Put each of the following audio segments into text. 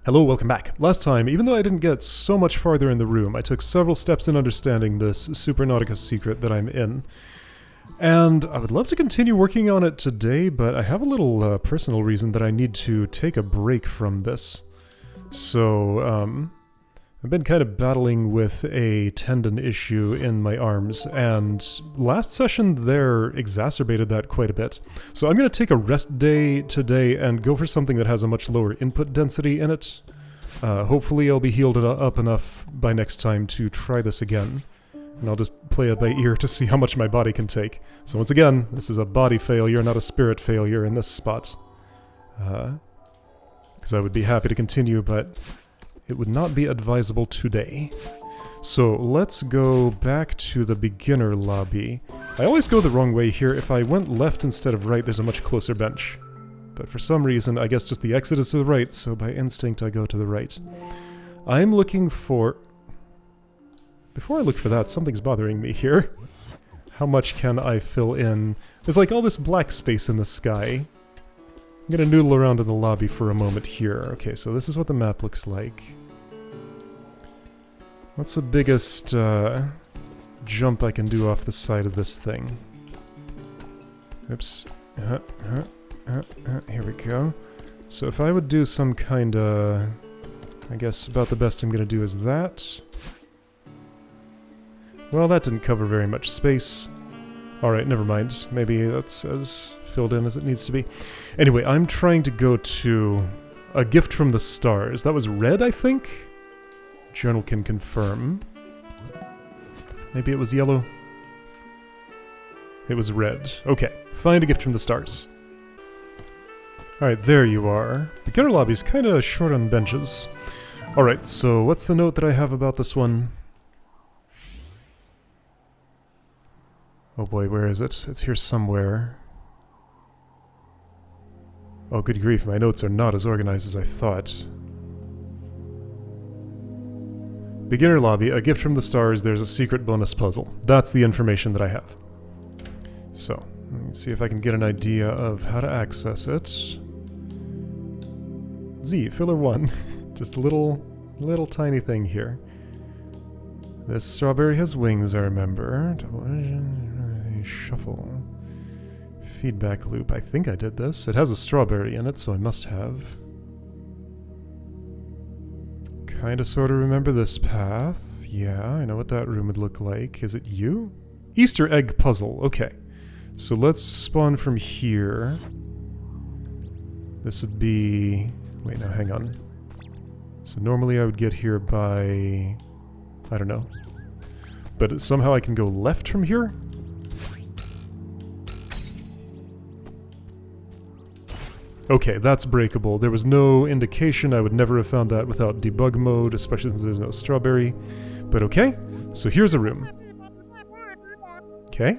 Hello, welcome back. Last time, even though I didn't get so much farther in the room, I took several steps in understanding this Supernautica secret that I'm in. And I would love to continue working on it today, but I have a little personal reason that I need to take a break from this. So, I've been kind of battling with a tendon issue in my arms, and last session there exacerbated that quite a bit. So I'm going to take a rest day today and go for something that has a much lower input density in it. Hopefully I'll be healed up enough by next time to try this again. And I'll just play it by ear to see how much my body can take. So once again, this is a body failure, not a spirit failure in this spot. Because I would be happy to continue, but it would not be advisable today. So let's go back to the beginner lobby. I always go the wrong way here. If I went left instead of right, there's a much closer bench. But for some reason, I guess just the exit is to the right, so by instinct I go to the right. I'm looking for... Before I look for that, something's bothering me here. How much can I fill in? There's like all this black space in the sky. I'm gonna noodle around in the lobby for a moment here. Okay, so this is what the map looks like. What's the biggest jump I can do off the side of this thing? Oops. Here we go. So if I would do some kind of... I guess about the best I'm gonna do is that. Well, that didn't cover very much space. Alright, never mind. Maybe that's as filled in as it needs to be. Anyway, I'm trying to go to a gift from the stars. That was red, I think? Journal can confirm. Maybe it was yellow? It was red. Okay, find a gift from the stars. Alright, there you are. Beginner lobby's kinda short on benches. Alright, so what's the note that I have about this one? Oh boy, where is it? It's here somewhere. Oh, good grief, my notes are not as organized as I thought. Beginner lobby, a gift from the stars, there's a secret bonus puzzle. That's the information that I have. So, let me see if I can get an idea of how to access it. Z, filler 1. Just a little tiny thing here. This strawberry has wings, I remember. Shuffle. Feedback loop. I think I did this. It has a strawberry in it, so I must have. Kinda sorta remember this path. Yeah, I know what that room would look like. Is it you? Easter egg puzzle. Okay. So let's spawn from here. This would be... Wait, no, hang on. So normally I would get here by... I don't know. But somehow I can go left from here? Okay, that's breakable. There was no indication. I would never have found that without debug mode, especially since there's no strawberry. But okay, so here's a room. Okay.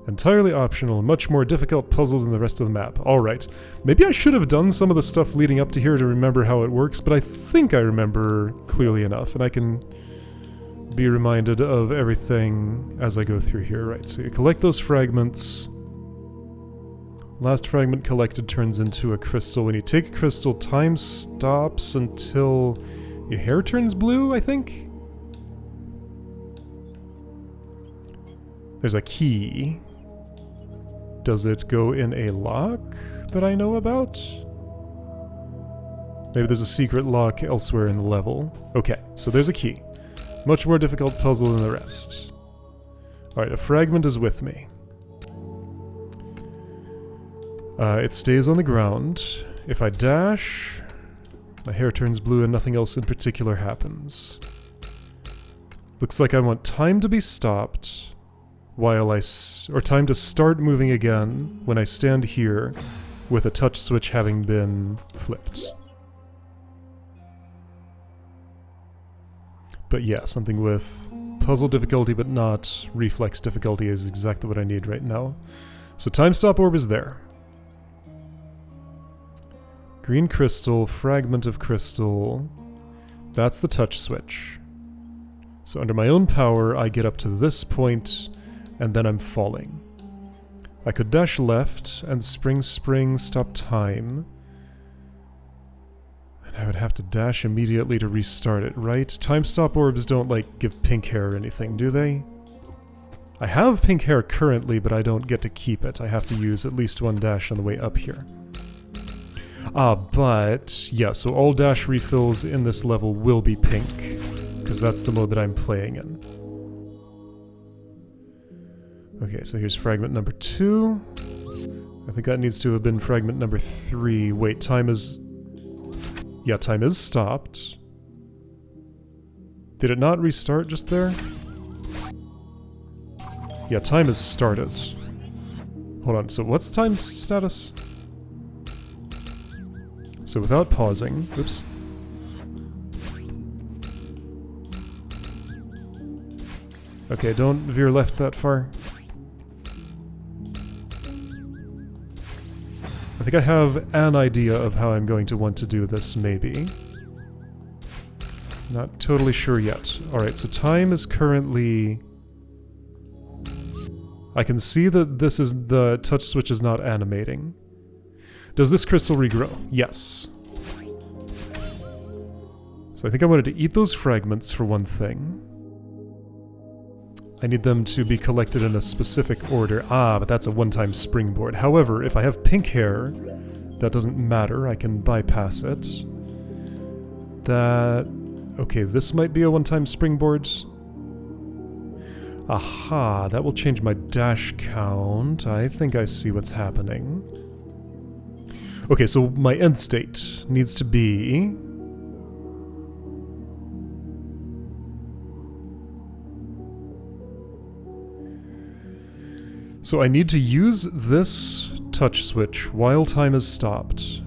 Entirely optional, much more difficult puzzle than the rest of the map. Alright. Maybe I should have done some of the stuff leading up to here to remember how it works, but I think I remember clearly enough, and I can be reminded of everything as I go through here. Right, so you collect those fragments. Last fragment collected turns into a crystal. When you take a crystal, time stops until your hair turns blue, I think? There's a key. Does it go in a lock that I know about? Maybe there's a secret lock elsewhere in the level. Okay, so there's a key. Much more difficult puzzle than the rest. Alright, a fragment is with me. It stays on the ground. If I dash, my hair turns blue and nothing else in particular happens. Looks like I want time to be stopped while or time to start moving again when I stand here with a touch switch having been flipped. But yeah, something with puzzle difficulty but not reflex difficulty is exactly what I need right now. So time stop orb is there. Green crystal, fragment of crystal. That's the touch switch. So under my own power, I get up to this point, and then I'm falling. I could dash left and spring, stop time. have to dash immediately to restart it, right? Time stop orbs don't, like, give pink hair or anything, do they? I have pink hair currently, but I don't get to keep it. I have to use at least one dash on the way up here. But, yeah, so all dash refills in this level will be pink, because that's the mode that I'm playing in. Okay, so here's fragment number 2. I think that needs to have been fragment number 3. Wait, time is... Yeah, time is stopped. Did it not restart just there? Yeah, time is started. Hold on, so what's time's status? So without pausing... Oops. Okay, don't veer left that far. I think I have an idea of how I'm going to want to do this, maybe. Not totally sure yet. Alright, so time is currently... I can see that this is... the touch switch is not animating. Does this crystal regrow? Yes. So I think I wanted to eat those fragments for one thing. I need them to be collected in a specific order. Ah, but that's a one-time springboard. However, if I have pink hair, that doesn't matter. I can bypass it. That... Okay, this might be a one-time springboard. Aha, that will change my dash count. I think I see what's happening. Okay, so my end state needs to be... So I need to use this touch switch while time is stopped.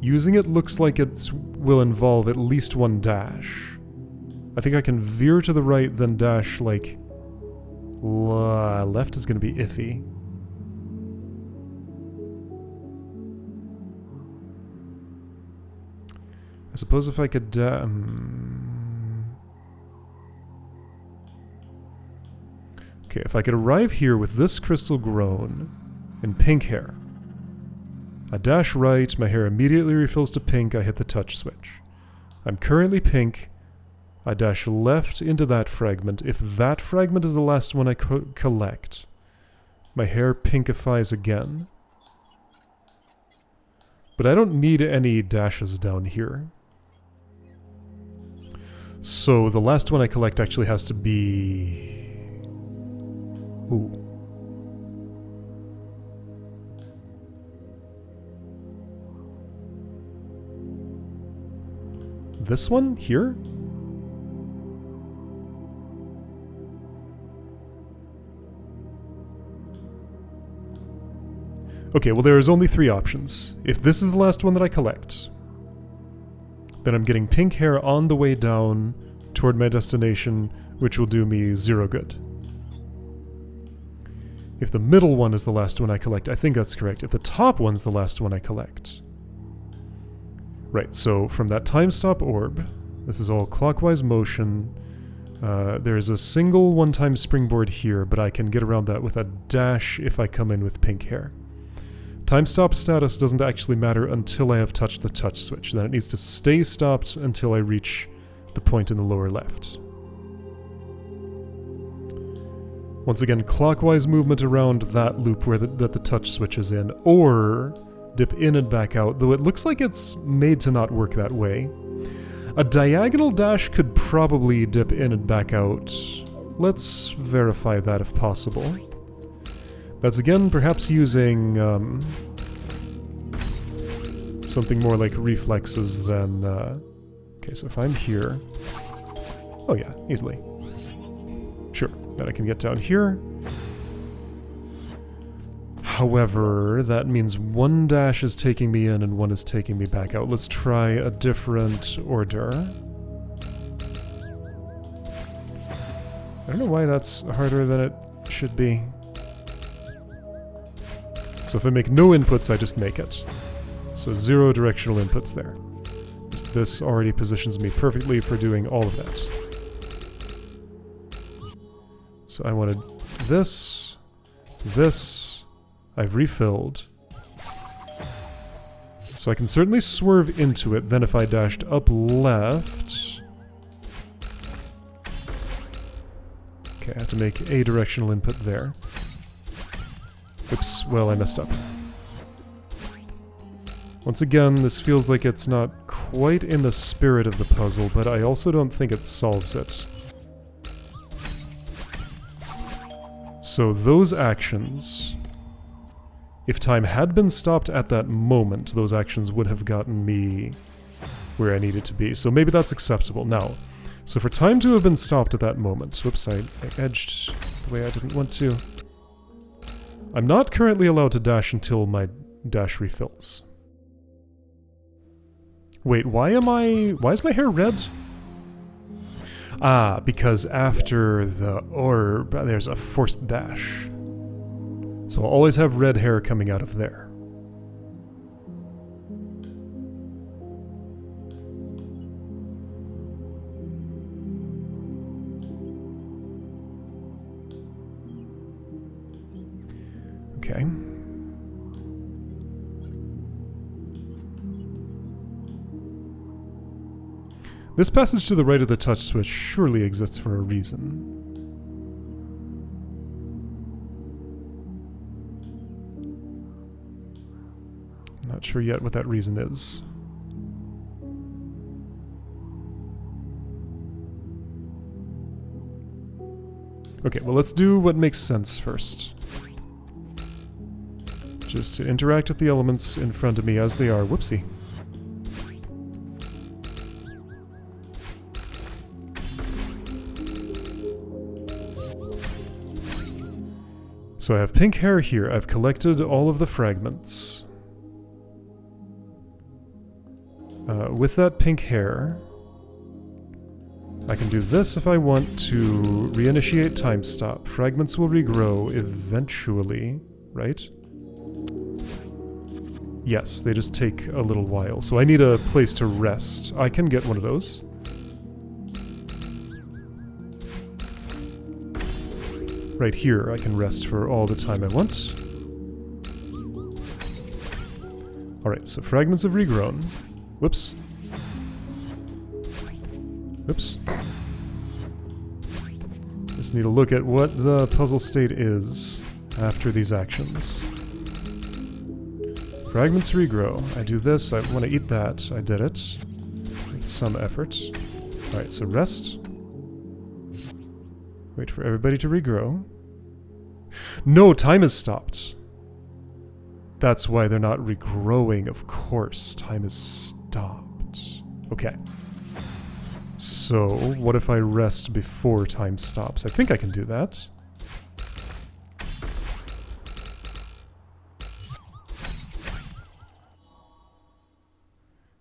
Using it looks like it will involve at least one dash. I think I can veer to the right, then dash, like... left is going to be iffy. I suppose if I could... Okay, if I could arrive here with this crystal grown and pink hair. I dash right, my hair immediately refills to pink, I hit the touch switch. I'm currently pink. I dash left into that fragment. If that fragment is the last one I collect, my hair pinkifies again. But I don't need any dashes down here. So the last one I collect actually has to be... Ooh. This one? Here? Okay, well there's only 3 options. If this is the last one that I collect, then I'm getting pink hair on the way down toward my destination, which will do me 0 good. If the middle one is the last one I collect, I think that's correct. If the top one's the last one I collect. Right, so from that time stop orb, this is all clockwise motion. There's a single one-time springboard here, but I can get around that with a dash if I come in with pink hair. Time stop status doesn't actually matter until I have touched the touch switch. Then it needs to stay stopped until I reach the point in the lower left. Once again, clockwise movement around that loop where that the touch switch is in, or dip in and back out, though it looks like it's made to not work that way. A diagonal dash could probably dip in and back out. Let's verify that if possible. That's again perhaps using something more like reflexes than... Okay, so if I'm here... Oh yeah, easily. Sure, then I can get down here. However, that means one dash is taking me in and one is taking me back out. Let's try a different order. I don't know why that's harder than it should be. So if I make no inputs, I just make it. So 0 directional inputs there. Just this already positions me perfectly for doing all of that. So I wanted this, this, I've refilled. So I can certainly swerve into it, then if I dashed up left... Okay, I have to make a directional input there. Oops, well, I messed up. Once again, this feels like it's not quite in the spirit of the puzzle, but I also don't think it solves it. So those actions, if time had been stopped at that moment, those actions would have gotten me where I needed to be. So maybe that's acceptable. Now, so for time to have been stopped at that moment, whoops, I edged the way I didn't want to. I'm not currently allowed to dash until my dash refills. Wait, why is my hair red? Ah, because after the orb, there's a forced dash. So I'll always have red hair coming out of there. Okay. This passage to the right of the touch switch surely exists for a reason. Not sure yet what that reason is. Okay, well let's do what makes sense first. Just to interact with the elements in front of me as they are. Whoopsie. So I have pink hair here. I've collected all of the fragments. With that pink hair, I can do this if I want to reinitiate time stop. Fragments will regrow eventually, right? Yes, they just take a little while. So I need a place to rest. I can get one of those. Right here, I can rest for all the time I want. Alright, so fragments have regrown. Whoops. Oops. Just need to look at what the puzzle state is after these actions. Fragments regrow. I do this, I want to eat that. I did it. With some effort. Alright, so rest. Wait for everybody to regrow. No, time has stopped. That's why they're not regrowing, of course. Time has stopped. Okay. So, what if I rest before time stops? I think I can do that.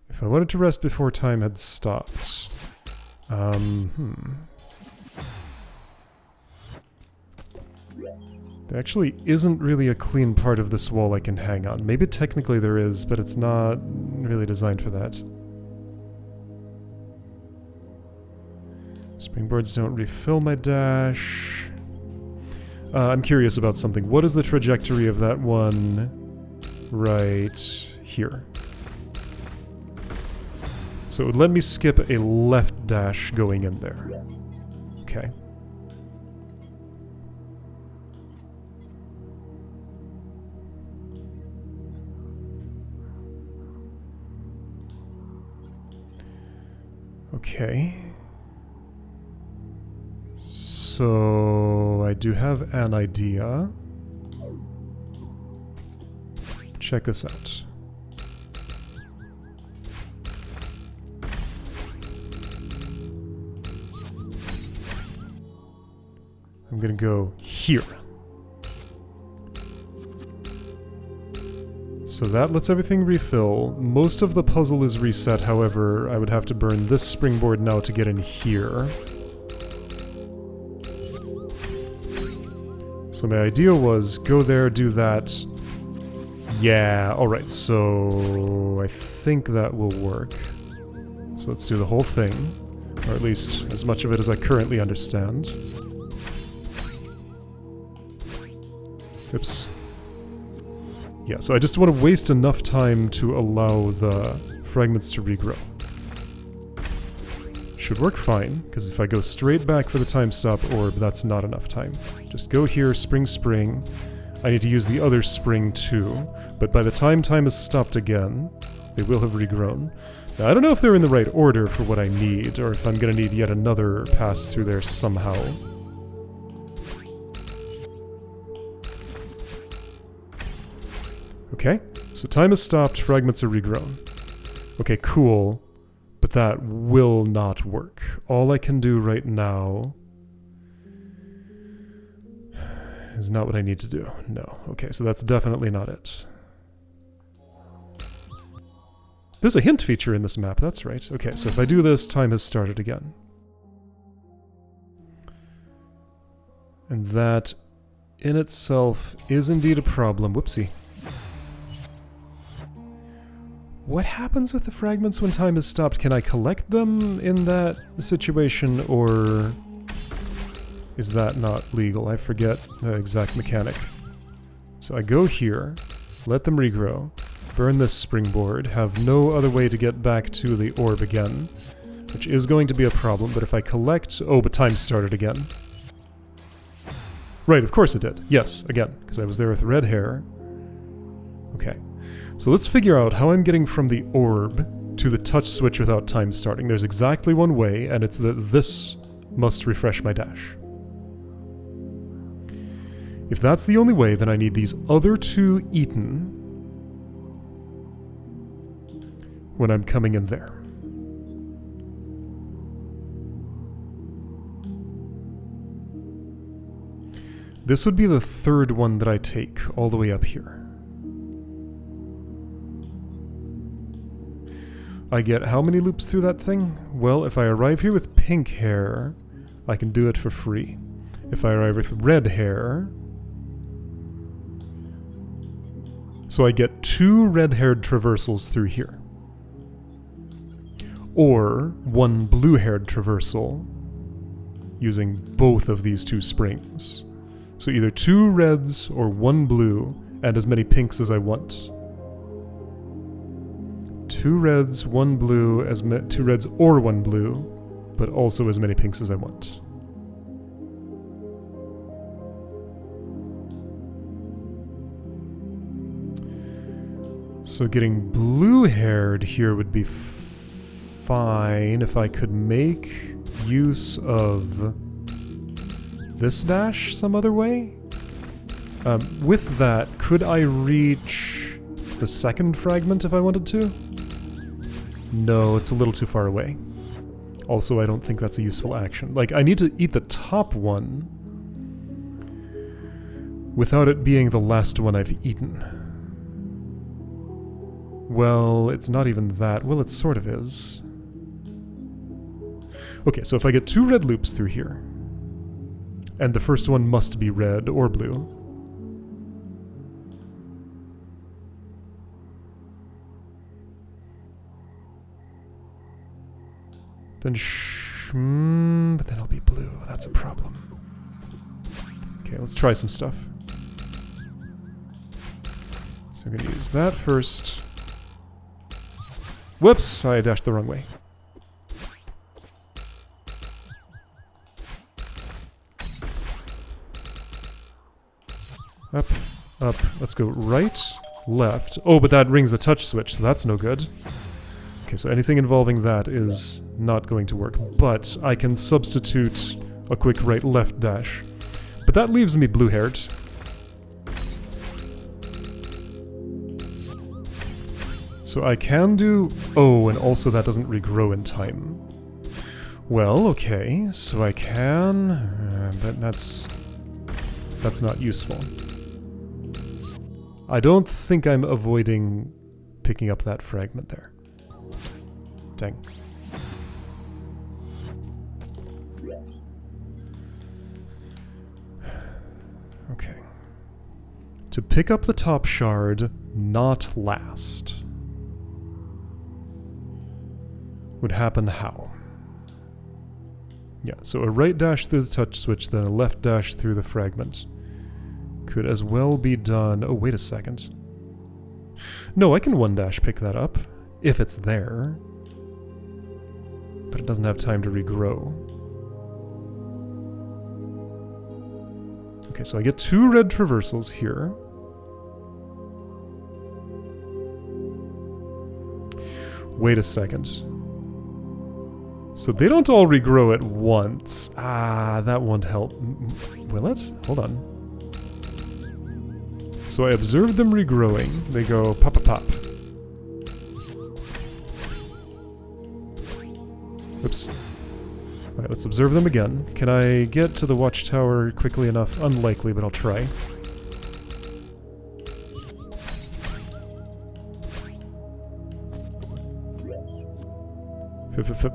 If I wanted to rest before time had stopped... There actually isn't really a clean part of this wall I can hang on. Maybe technically there is, but it's not really designed for that. Springboards don't refill my dash. I'm curious about something. What is the trajectory of that one right here? So it would let me skip a left dash going in there. Okay. Okay. So I do have an idea. Check this out. I'm gonna go here. So that lets everything refill. Most of the puzzle is reset, however, I would have to burn this springboard now to get in here. So my idea was go there, do that. Yeah, alright, so I think that will work. So let's do the whole thing, or at least as much of it as I currently understand. Oops. Yeah, so I just want to waste enough time to allow the fragments to regrow. Should work fine, because if I go straight back for the time stop orb, that's not enough time. Just go here, spring, spring. I need to use the other spring too, but by the time time is stopped again, they will have regrown. Now, I don't know if they're in the right order for what I need, or if I'm going to need yet another pass through there somehow. Okay, so time is stopped, fragments are regrown. Okay, cool, but that will not work. All I can do right now is not what I need to do. No. Okay, so that's definitely not it. There's a hint feature in this map, that's right. Okay, so if I do this, time has started again. And that in itself is indeed a problem. Whoopsie. What happens with the fragments when time is stopped? Can I collect them in that situation, or is that not legal? I forget the exact mechanic. So I go here, let them regrow, burn this springboard, have no other way to get back to the orb again, which is going to be a problem, but if I collect... Oh, but time started again. Right, of course it did. Yes, again, because I was there with red hair. Okay. So let's figure out how I'm getting from the orb to the touch switch without time starting. There's exactly one way, and it's that this must refresh my dash. If that's the only way, then I need these other two eaten when I'm coming in there. This would be the third one that I take all the way up here. I get how many loops through that thing? Well, if I arrive here with pink hair, I can do it for free. If I arrive with red hair... So I get 2 red-haired traversals through here. Or 1 blue-haired traversal using both of these 2 springs. So either 2 reds or 1 blue, and as many pinks as I want. 2 reds, 1 blue, 2 reds or 1 blue, but also as many pinks as I want. So getting blue-haired here would be fine if I could make use of this dash some other way. With that, could I reach the second fragment if I wanted to? No, it's a little too far away. Also, I don't think that's a useful action. Like, I need to eat the top one without it being the last one I've eaten. Well, it's not even that. Well, it sort of is. Okay, so if I get 2 red loops through here, and the first one must be red or blue, then but then I'll be blue. That's a problem. Okay, let's try some stuff. So I'm going to use that first. Whoops! I dashed the wrong way. Up, up. Let's go right, left. Oh, but that rings the touch switch, so that's no good. Okay, so anything involving that is not going to work, but I can substitute a quick right-left dash. But that leaves me blue-haired. So I can do... Oh, and also that doesn't regrow in time. Well, okay, so I can... but that's not useful. I don't think I'm avoiding picking up that fragment there. Dang. Okay. To pick up the top shard, not last, would happen how? Yeah, so a right dash through the touch switch, then a left dash through the fragment. Could as well be done... Oh, wait a second. No, I can one dash pick that up, if it's there. But it doesn't have time to regrow. Okay, so I get 2 red traversals here. Wait a second. So they don't all regrow at once. Ah, that won't help. Will it? Hold on. So I observed them regrowing. They go pop, pop, pop. Oops. Alright, let's observe them again. Can I get to the watchtower quickly enough? Unlikely, but I'll try. Fip, fip, fip.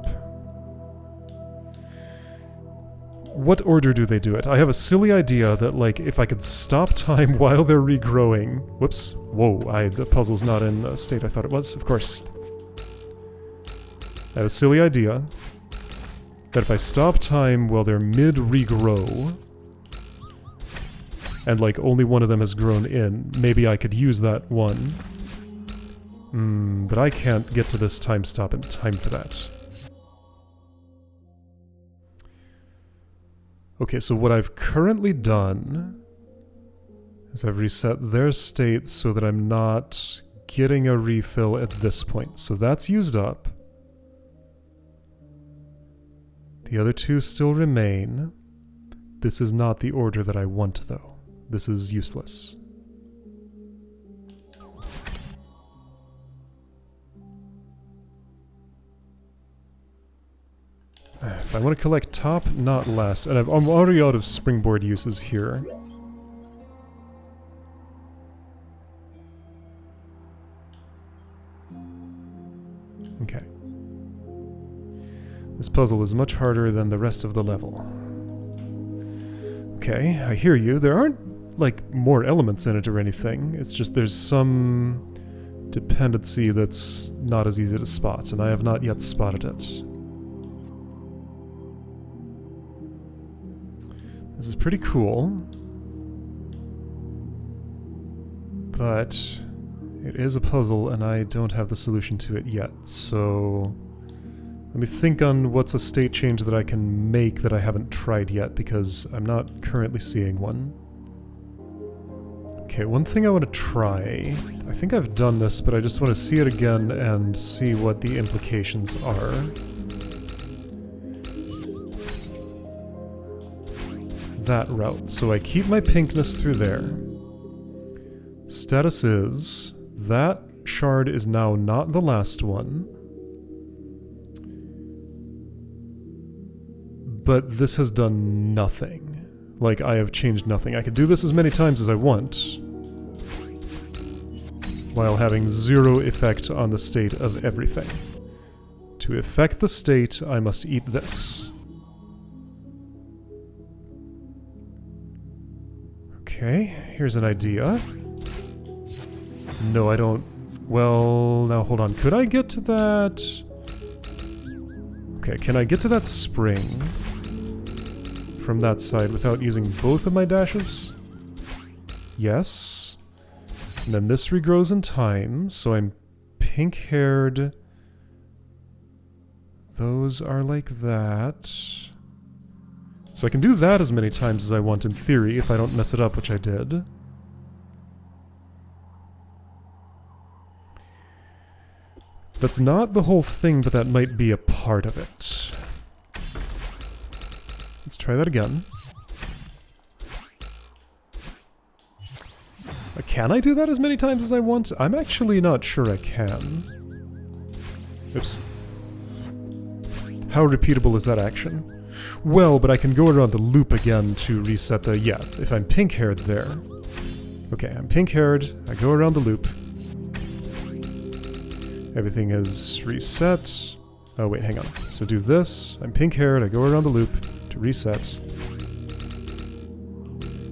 What order do they do it? I have a silly idea that, like, if I could stop time while they're regrowing... Whoops. Whoa, the puzzle's not in the state I thought it was, of course. I have a silly idea that if I stop time while they're mid-regrow, and, like, only one of them has grown in, maybe I could use that one. But I can't get to this time stop in time for that. Okay, so what I've currently done is I've reset their state so that I'm not getting a refill at this point. So that's used up. The other 2 still remain. This is not the order that I want, though. This is useless. If I want to collect top, not last, and I'm already out of springboard uses here. Okay. This puzzle is much harder than the rest of the level. Okay, I hear you. There aren't, like, more elements in it or anything. It's just there's some dependency that's not as easy to spot, and I have not yet spotted it. This is pretty cool, but it is a puzzle and I don't have the solution to it yet, so let me think on what's a state change that I can make that I haven't tried yet, because I'm not currently seeing one. Okay, one thing I want to try, I think I've done this, but I just want to see it again and see what the implications are. That route. So I keep my pinkness through there. Status is that shard is now not the last one, but this has done nothing. Like, I have changed nothing. I could do this as many times as I want while having 0 effect on the state of everything. To affect the state, I must eat this. Okay, here's an idea. No, I don't... Well, now hold on. Could I get to that... Okay, can I get to that spring from that side without using both of my dashes? Yes. And then this regrows in time, so I'm pink-haired. Those are like that. So I can do that as many times as I want in theory, if I don't mess it up, which I did. That's not the whole thing, but that might be a part of it. Let's try that again. Can I do that as many times as I want? I'm actually not sure I can. Oops. How repeatable is that action? Well, but I can go around the loop again to reset the... Yeah, if I'm pink-haired there. Okay, I'm pink-haired, I go around the loop. Everything is reset. Oh wait, hang on. So do this, I'm pink-haired, I go around the loop to reset.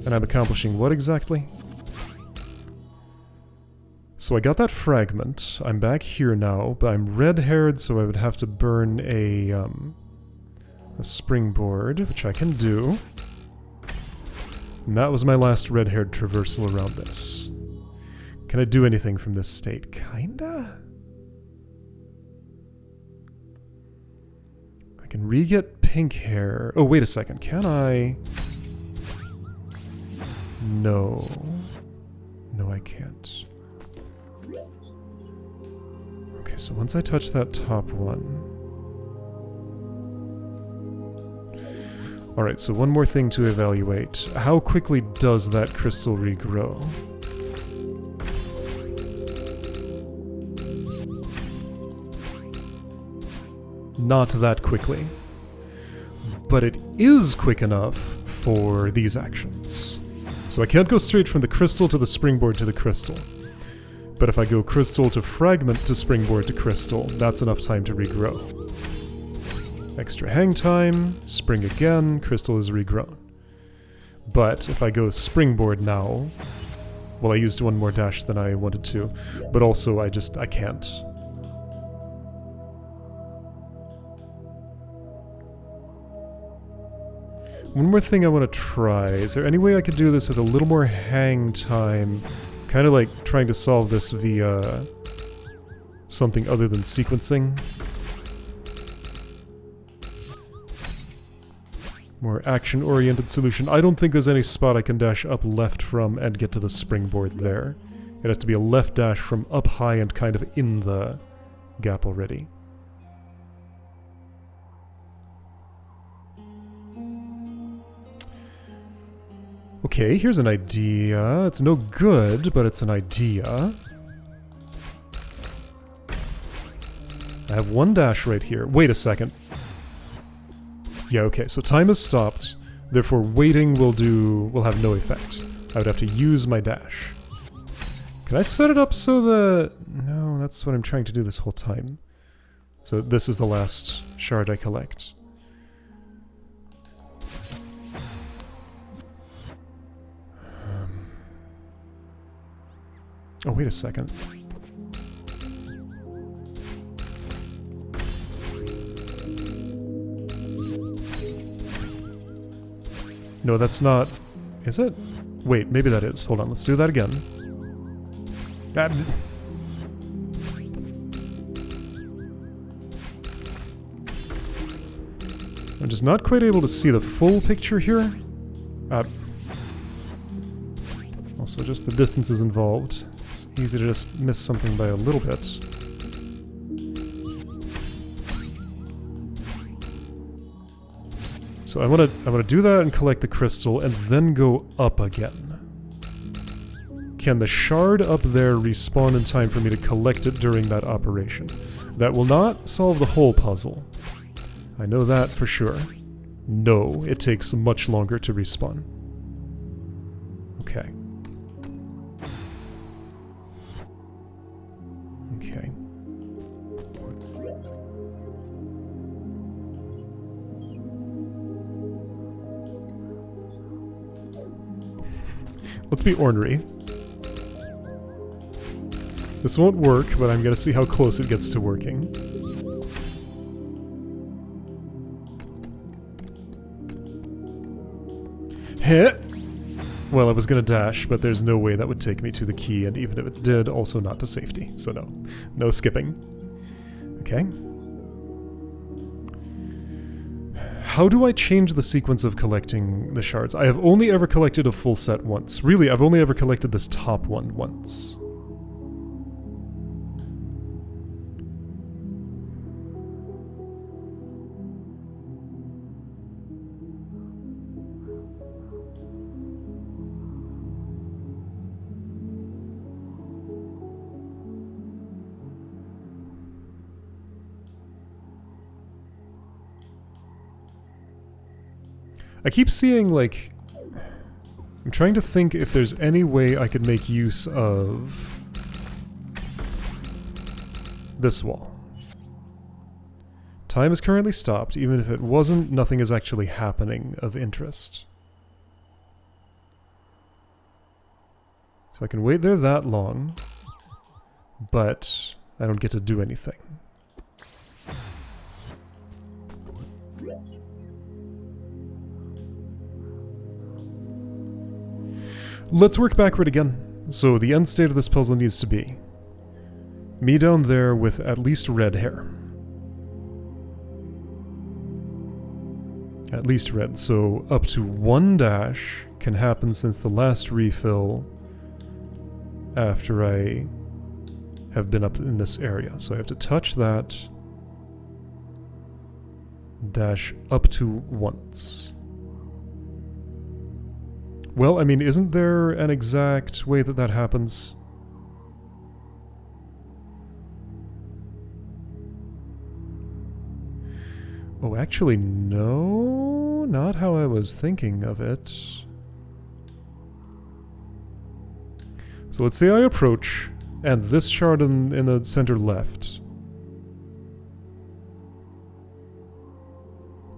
And I'm accomplishing what exactly? So I got that fragment, I'm back here now, but I'm red-haired, so I would have to burn a springboard, which I can do. And that was my last red-haired traversal around this. Can I do anything from this state? Kinda? I can re-get pink hair. Oh, wait a second. Can I? No. No, I can't. Okay, so once I touch that top one... Alright, so one more thing to evaluate. How quickly does that crystal regrow? Not that quickly. But it is quick enough for these actions. So I can't go straight from the crystal to the springboard to the crystal. But if I go crystal to fragment to springboard to crystal, that's enough time to regrow. Extra hang time, spring again, crystal is regrown. But if I go springboard now, well, I used one more dash than I wanted to, but also I can't. One more thing I want to try. Is there any way I could do this with a little more hang time? Kind of like trying to solve this via something other than sequencing. More action-oriented solution. I don't think there's any spot I can dash up left from and get to the springboard there. It has to be a left dash from up high and kind of in the gap already. Okay, here's an idea. It's no good, but it's an idea. I have one dash right here. Wait a second. Yeah, okay, so time has stopped. Therefore, waiting will have no effect. I would have to use my dash. Can I set it up so that... No, that's what I'm trying to do this whole time. So this is the last shard I collect. Oh, wait a second. No, that's not... Is it? Wait, maybe that is. Hold on, let's do that again. I'm just not quite able to see the full picture here. Also, just the distances involved. It's easy to just miss something by a little bit. So I want to do that and collect the crystal and then go up again. Can the shard up there respawn in time for me to collect it during that operation? That will not solve the whole puzzle. I know that for sure. No, it takes much longer to respawn. Okay. Okay. Let's be ornery. This won't work, but I'm gonna see how close it gets to working. Hit! Well, I was gonna dash, but there's no way that would take me to the key, and even if it did, also not to safety. So no. No skipping. Okay. How do I change the sequence of collecting the shards? I have only ever collected a full set once. Really, I've only ever collected this top one once. I keep seeing, like... I'm trying to think if there's any way I could make use of... this wall. Time is currently stopped. Even if it wasn't, nothing is actually happening of interest. So I can wait there that long, but I don't get to do anything. Let's work backward again. So the end state of this puzzle needs to be me down there with at least red hair. At least red, so up to 1 dash can happen since the last refill after I have been up in this area. So I have to touch that, dash up to once. Well, I mean, isn't there an exact way that that happens? Oh, actually, no, not how I was thinking of it. So let's say I approach, and this shard in the center left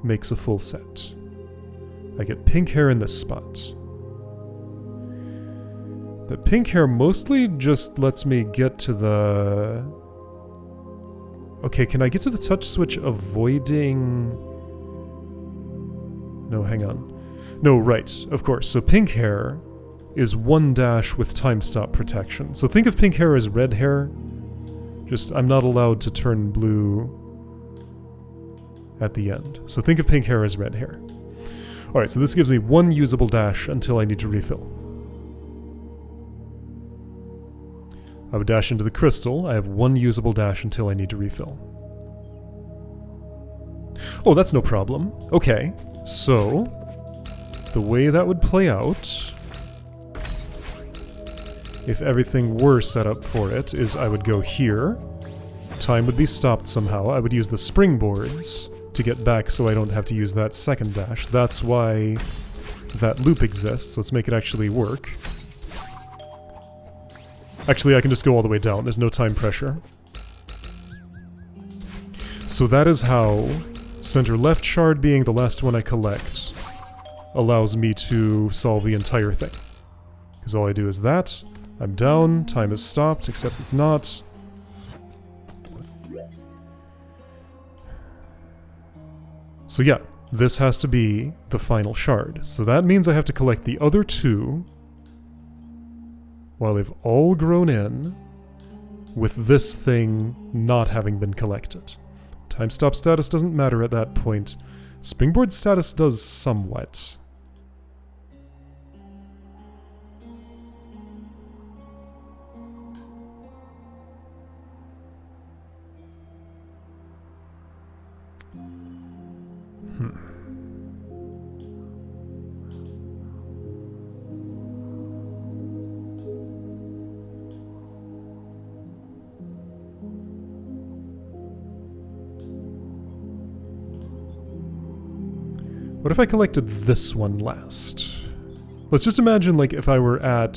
makes a full set. I get pink hair in this spot. The pink hair mostly just lets me get to the... Okay, can I get to the touch switch avoiding... No, hang on. No, right, of course. So pink hair is 1 dash with time stop protection. So think of pink hair as red hair. Just, I'm not allowed to turn blue at the end. So think of pink hair as red hair. Alright, so this gives me 1 usable dash until I need to refill. I would dash into the crystal. I have 1 usable dash until I need to refill. Oh, that's no problem. Okay, so the way that would play out, if everything were set up for it, is I would go here. Time would be stopped somehow. I would use the springboards to get back so I don't have to use that second dash. That's why that loop exists. Let's make it actually work. Actually, I can just go all the way down. There's no time pressure. So that is how center left shard being the last one I collect allows me to solve the entire thing. Because all I do is that. I'm down. Time is stopped, except it's not. So yeah, this has to be the final shard. So that means I have to collect the other 2 while they've all grown in, with this thing not having been collected. Time stop status doesn't matter at that point. Springboard status does somewhat. What if I collected this one last? Let's just imagine, like, if I were at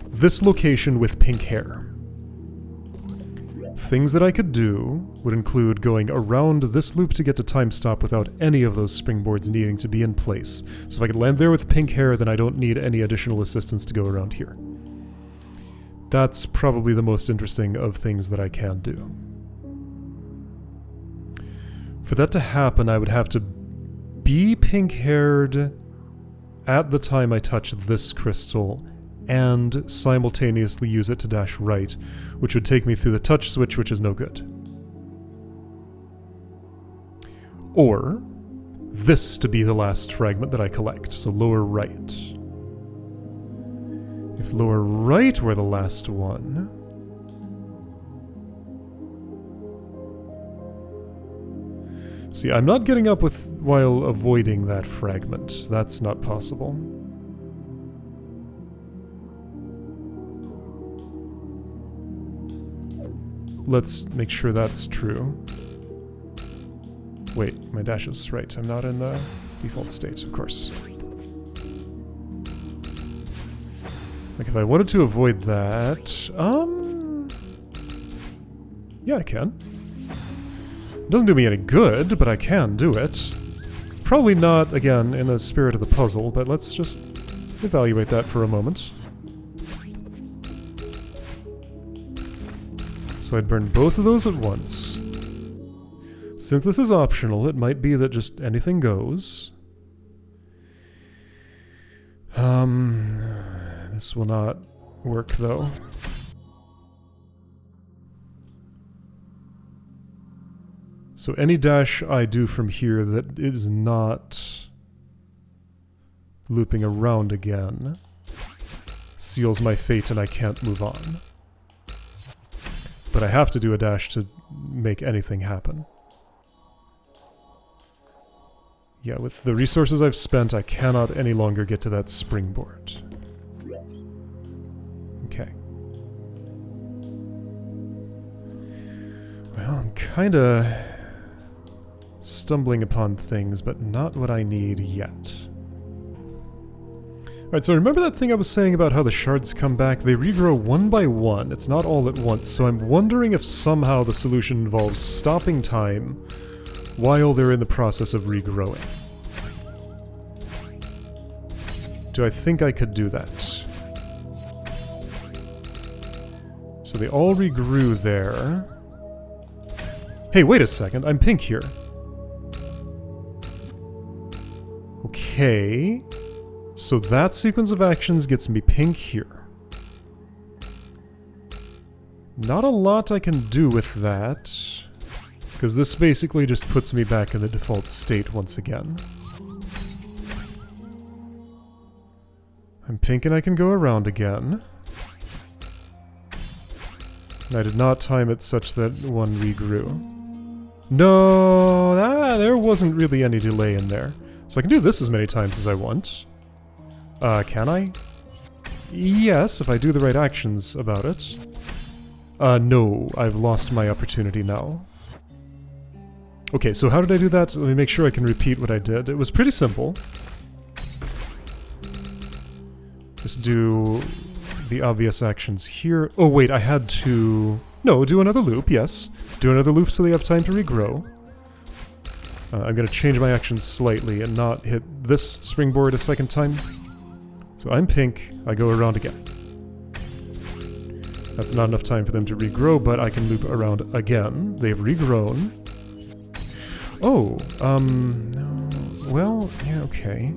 this location with pink hair. Things that I could do would include going around this loop to get to time stop without any of those springboards needing to be in place. So if I could land there with pink hair, then I don't need any additional assistance to go around here. That's probably the most interesting of things that I can do. For that to happen, I would have to be pink-haired at the time I touch this crystal and simultaneously use it to dash right, which would take me through the touch switch, which is no good. Or this to be the last fragment that I collect, so lower right. If lower right were the last one... See, I'm not getting up with while avoiding that fragment. That's not possible. Let's make sure that's true. Wait, my dash is right. I'm not in the default state, of course. Like, if I wanted to avoid that... yeah, I can. Doesn't do me any good, but I can do it. Probably not, again, in the spirit of the puzzle, but let's just evaluate that for a moment. So I'd burn both of those at once. Since this is optional, it might be that just anything goes. This will not work, though. So any dash I do from here that is not looping around again seals my fate and I can't move on. But I have to do a dash to make anything happen. Yeah, with the resources I've spent, I cannot any longer get to that springboard. Okay. Well, I'm kinda stumbling upon things, but not what I need yet. Alright, so remember that thing I was saying about how the shards come back? They regrow one by one, it's not all at once, so I'm wondering if somehow the solution involves stopping time while they're in the process of regrowing. Do I think I could do that? So they all regrew there. Hey, wait a second, I'm pink here. Okay, so that sequence of actions gets me pink here. Not a lot I can do with that, because this basically just puts me back in the default state once again. I'm pink and I can go around again. And I did not time it such that one regrew. No, there wasn't really any delay in there. So I can do this as many times as I want. Can I? Yes, if I do the right actions about it. No, I've lost my opportunity now. Okay, so how did I do that? Let me make sure I can repeat what I did. It was pretty simple. Just do the obvious actions here. Oh wait, I had to... No, do another loop, yes. Do another loop so they have time to regrow. I'm going to change my actions slightly and not hit this springboard a second time. So I'm pink, I go around again. That's not enough time for them to regrow, but I can loop around again. They've regrown. Oh, no, well, yeah, okay.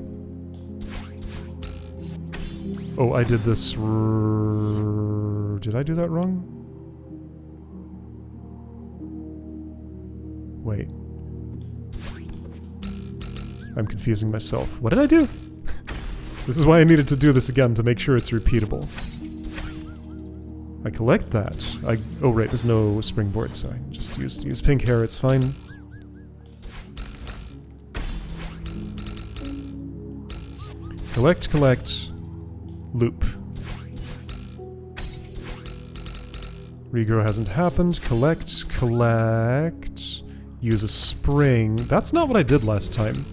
Oh, I did this... Did I do that wrong? Wait. I'm confusing myself. What did I do? This is why I needed to do this again, to make sure it's repeatable. I collect that. Oh right, there's no springboard, so I just use pink hair, it's fine. Collect, collect, loop. Regrow hasn't happened. Collect, collect. Use a spring. That's not what I did last time.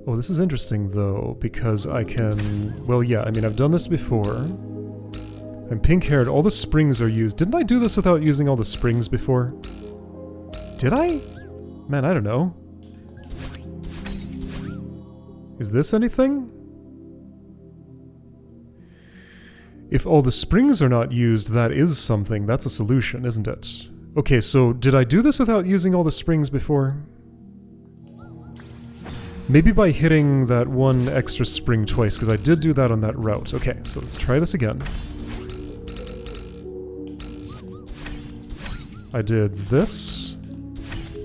Oh, this is interesting, though, because I can... Well, yeah, I mean, I've done this before. I'm pink-haired. All the springs are used. Didn't I do this without using all the springs before? Did I? Man, I don't know. Is this anything? If all the springs are not used, that is something. That's a solution, isn't it? Okay, so did I do this without using all the springs before? Maybe by hitting that one extra spring twice, because I did do that on that route. Okay, so let's try this again. I did this,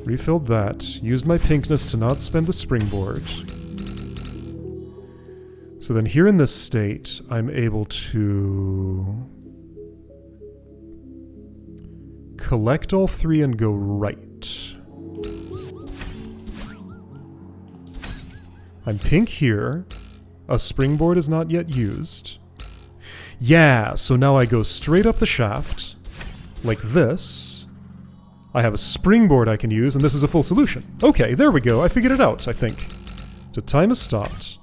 refilled that, used my pinkness to not spend the springboard. So then here in this state, I'm able to collect all three and go right. I'm pink here. A springboard is not yet used. Yeah, so now I go straight up the shaft, like this. I have a springboard I can use, and this is a full solution. Okay, there we go. I figured it out, I think. So time has stopped.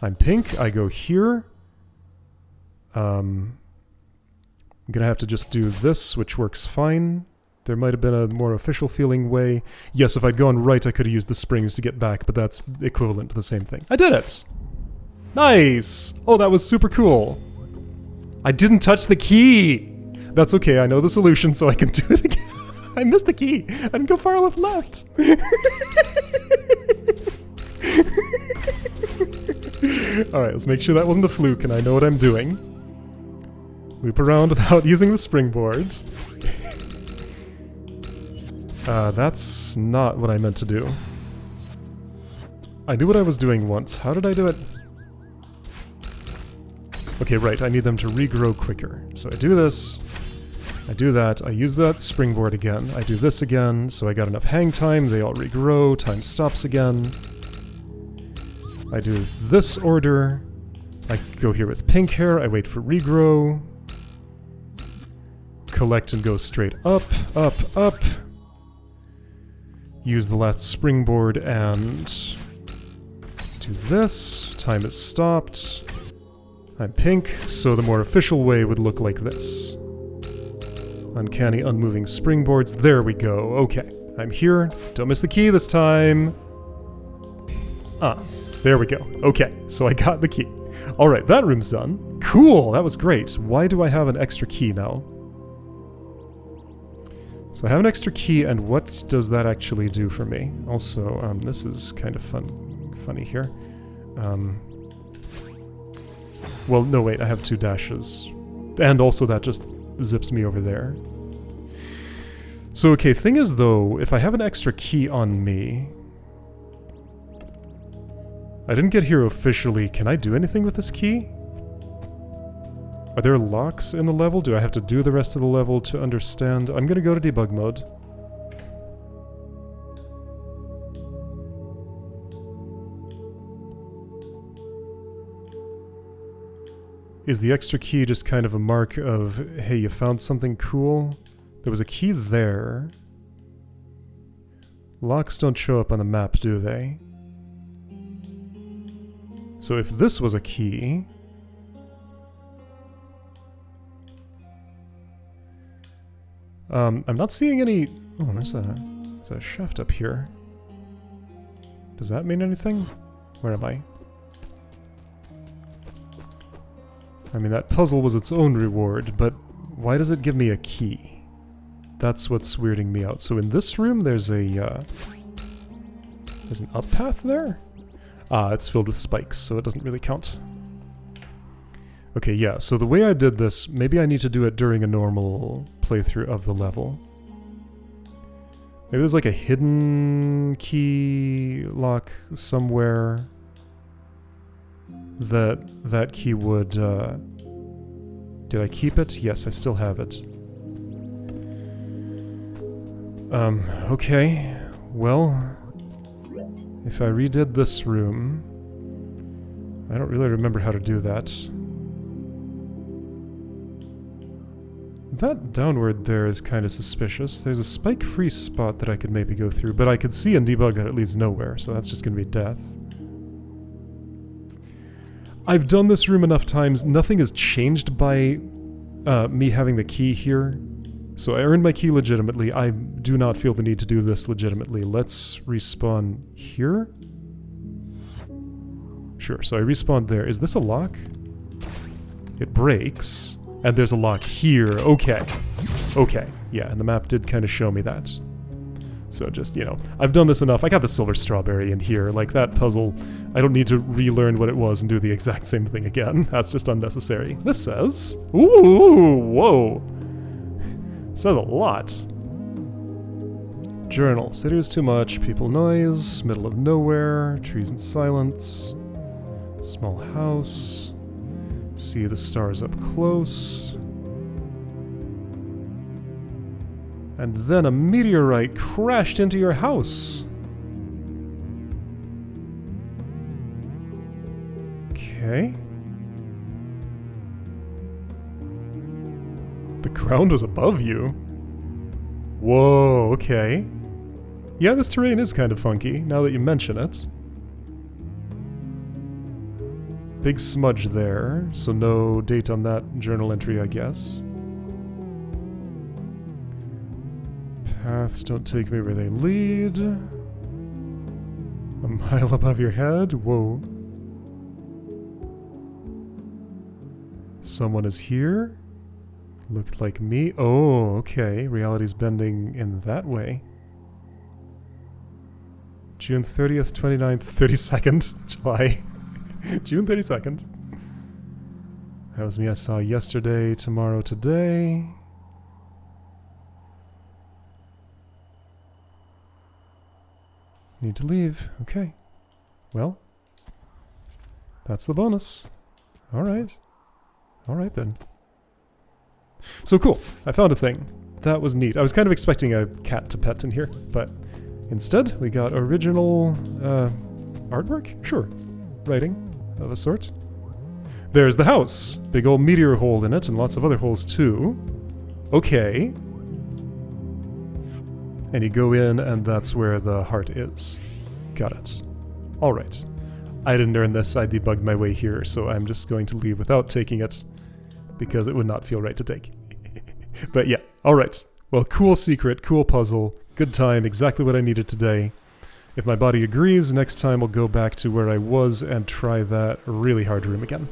I'm pink. I go here. I'm gonna have to just do this, which works fine. There might have been a more official feeling way. Yes, if I'd gone right, I could have used the springs to get back, but that's equivalent to the same thing. I did it! Nice! Oh, that was super cool. I didn't touch the key! That's okay, I know the solution, so I can do it again. I missed the key! I didn't go far enough left! Alright, let's make sure that wasn't a fluke and I know what I'm doing. Loop around without using the springboard. That's not what I meant to do. I knew what I was doing once. How did I do it? Okay, right, I need them to regrow quicker. So I do this, I do that, I use that springboard again, I do this again, so I got enough hang time, they all regrow, time stops again. I do this order, I go here with pink hair, I wait for regrow, collect and go straight up, up, up. Use the last springboard and do this, time is stopped. I'm pink, so the more official way would look like this. Uncanny unmoving springboards, there we go, okay. I'm here, don't miss the key this time. There we go, okay, so I got the key. Alright, that room's done. Cool, that was great. Why do I have an extra key now? So I have an extra key, and what does that actually do for me? Also, this is kind of funny here. Well, no, wait, I have 2 dashes. And also that just zips me over there. So, okay, thing is, though, if I have an extra key on me... I didn't get here officially. Can I do anything with this key? Are there locks in the level? Do I have to do the rest of the level to understand? I'm gonna go to debug mode. Is the extra key just kind of a mark of, hey, you found something cool? There was a key there. Locks don't show up on the map, do they? So if this was a key... I'm not seeing any... Oh, there's a shaft up here. Does that mean anything? Where am I? I mean, that puzzle was its own reward, but why does it give me a key? That's what's weirding me out. So in this room, there's a, there's an up path there? It's filled with spikes, so it doesn't really count. Okay, yeah, so the way I did this, maybe I need to do it during a normal playthrough of the level. Maybe there's like a hidden key lock somewhere that key would, did I keep it? Yes, I still have it. Okay, well, if I redid this room, I don't really remember how to do that. That downward there is kind of suspicious. There's a spike-free spot that I could maybe go through, but I could see in debug that it leads nowhere, so that's just going to be death. I've done this room enough times, nothing has changed by me having the key here. So I earned my key legitimately. I do not feel the need to do this legitimately. Let's respawn here. Sure, so I respawned there. Is this a lock? It breaks. And there's a lock here. Okay. Okay. Yeah, and the map did kind of show me that. So just, you know, I've done this enough. I got the silver strawberry in here. Like, that puzzle, I don't need to relearn what it was and do the exact same thing again. That's just unnecessary. This says... Ooh! Whoa! It says a lot. Journal. City was too much. People noise. Middle of nowhere. Trees and silence. Small house. See the stars up close. And then a meteorite crashed into your house. Okay. The ground was above you. Whoa, okay. Yeah, this terrain is kind of funky, now that you mention it. Big smudge there, so no date on that journal entry, I guess. Paths don't take me where they lead. A mile above your head? Whoa. Someone is here? Looked like me? Oh, okay. Reality's bending in that way. June 30th, 29th, 32nd, July. June 32nd. That was me I saw yesterday, tomorrow, today. Need to leave. Okay. Well, that's the bonus. Alright. Alright then. So cool. I found a thing. That was neat. I was kind of expecting a cat to pet in here, but instead we got original artwork? Sure. Writing of a sort. There's the house. Big old meteor hole in it and lots of other holes too. Okay. And you go in and that's where the heart is. Got it. Alright. I didn't earn this, I debugged my way here, so I'm just going to leave without taking it, because it would not feel right to take. But yeah, alright. Well, cool secret, cool puzzle, good time, exactly what I needed today. If my body agrees, next time I'll go back to where I was and try that really hard room again.